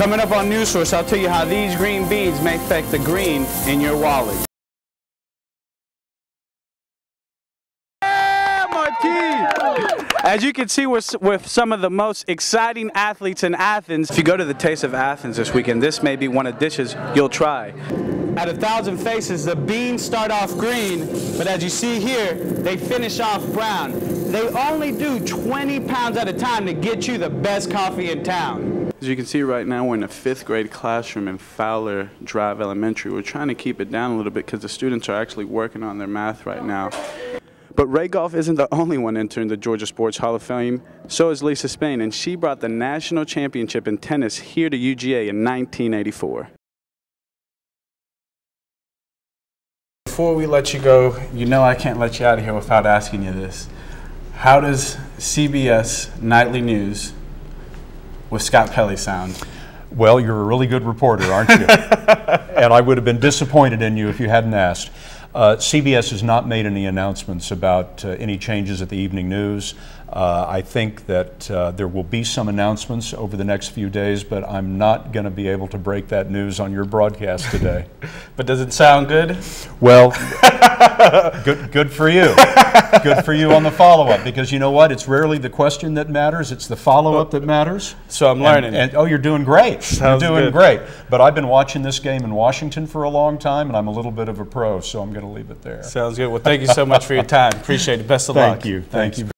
Coming up on News Source, I'll tell you how these green beans may affect the green in your wallet. As you can see, we're with some of the most exciting athletes in Athens. If you go to the Taste of Athens this weekend, this may be one of the dishes you'll try. At 1,000 Faces, the beans start off green, but as you see here, they finish off brown. They only do 20 pounds at a time to get you the best coffee in town. As you can see right now, we're in a 5th grade classroom in Fowler Drive Elementary. We're trying to keep it down a little bit because the students are actually working on their math right now. But Ray Goff isn't the only one entering the Georgia Sports Hall of Fame. So is Lisa Spain, and she brought the national championship in tennis here to UGA in 1984. Before we let you go, you know I can't let you out of here without asking you this. How does CBS Nightly News with Scott Pelley sound? Well, you're a really good reporter, aren't you? And I would have been disappointed in you if you hadn't asked. CBS has not made any announcements about any changes at the evening news. I think that there will be some announcements over the next few days, but I'm not going to be able to break that news on your broadcast today. But does it sound good? Well, good for you. Good for you on the follow-up, because you know what? It's rarely the question that matters. It's the follow-up that matters. So I'm learning. And oh, you're doing great. Sounds you're doing good. great. But I've been watching this game in Washington for a long time, and I'm a little bit of a pro, so I'm going to leave it there. Sounds good. Well, thank you so much for your time. Appreciate it. Best of luck. Thank you. Thank you.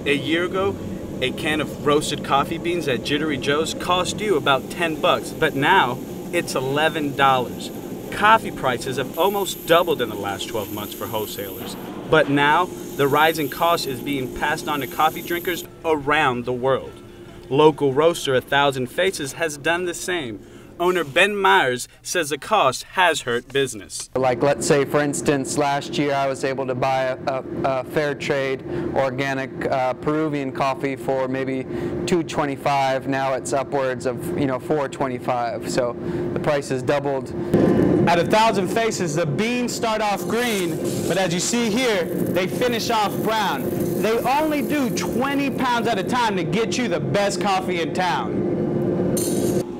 A year ago, a can of roasted coffee beans at Jittery Joe's cost you about $10, but now it's $11. Coffee prices have almost doubled in the last 12 months for wholesalers. But now, the rising cost is being passed on to coffee drinkers around the world. Local roaster 1,000 Faces has done the same. Owner Ben Myers says the cost has hurt business. Like, let's say, for instance, last year I was able to buy a fair trade organic Peruvian coffee for maybe $2.25. Now it's upwards of $4.25. So the price has doubled. At 1,000 Faces, the beans start off green, but as you see here, they finish off brown. They only do 20 pounds at a time to get you the best coffee in town.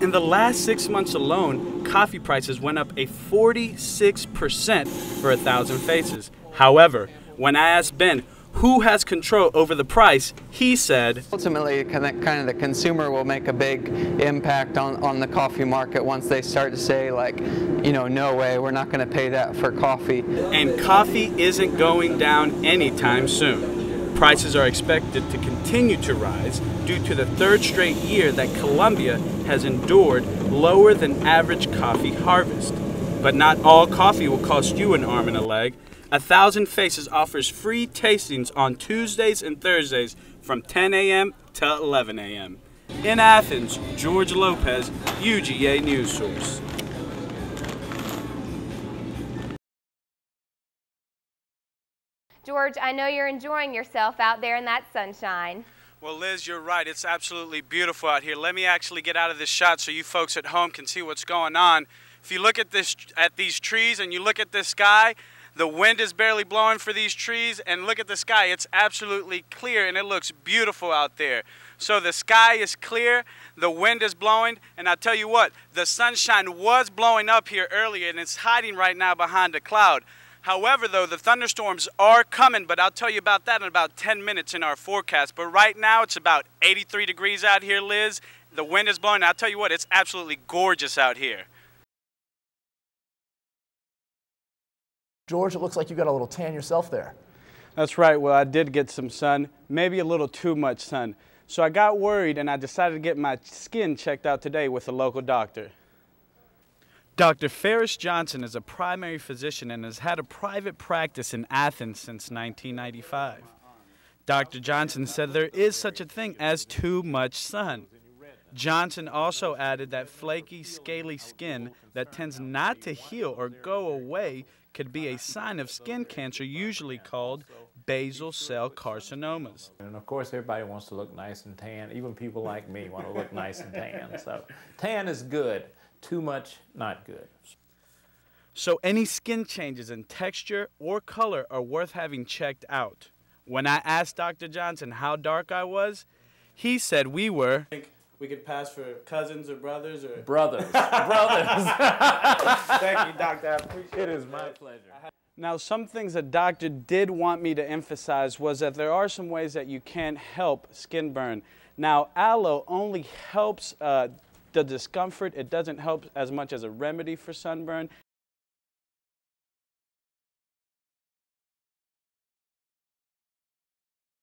In the last 6 months alone, coffee prices went up a 46% for 1,000 Faces. However, when I asked Ben who has control over the price, he said, ultimately, kind of the consumer will make a big impact on the coffee market once they start to say, like, no way, we're not going to pay that for coffee. And coffee isn't going down anytime soon. Prices are expected to continue to rise due to the 3rd straight year that Colombia has endured lower than average coffee harvest. But not all coffee will cost you an arm and a leg. 1,000 Faces offers free tastings on Tuesdays and Thursdays from 10 a.m. to 11 a.m. In Athens, George Lopez, UGA News Source. George, I know you're enjoying yourself out there in that sunshine. Well, Liz, you're right. It's absolutely beautiful out here. Let me actually get out of this shot so you folks at home can see what's going on. If you look at these trees and you look at this sky, the wind is barely blowing for these trees, and look at the sky. It's absolutely clear, and it looks beautiful out there. So the sky is clear, the wind is blowing, and I'll tell you what, the sunshine was blowing up here earlier, and it's hiding right now behind a cloud. However, though, the thunderstorms are coming, but I'll tell you about that in about 10 minutes in our forecast. But right now, it's about 83 degrees out here, Liz. The wind is blowing. I'll tell you what, it's absolutely gorgeous out here. George, it looks like you got a little tan yourself there. That's right. Well, I did get some sun, maybe a little too much sun. So I got worried, and I decided to get my skin checked out today with a local doctor. Dr. Ferris Johnson is a primary physician and has had a private practice in Athens since 1995. Dr. Johnson said there is such a thing as too much sun. Johnson also added that flaky, scaly skin that tends not to heal or go away could be a sign of skin cancer, usually called basal cell carcinomas. And of course, everybody wants to look nice and tan. Even people like me want to look nice and tan. So tan is good. Too much, not good. So any skin changes in texture or color are worth having checked out. When I asked Dr. Johnson how dark I was, he said we were. Think we could pass for cousins or brothers or. Brothers. Brothers. Thank you, Doctor. I appreciate it. It is my pleasure. Now, some things a doctor did want me to emphasize was that there are some ways that you can help skin burn. Now, aloe only helps the discomfort. It doesn't help as much as a remedy for sunburn.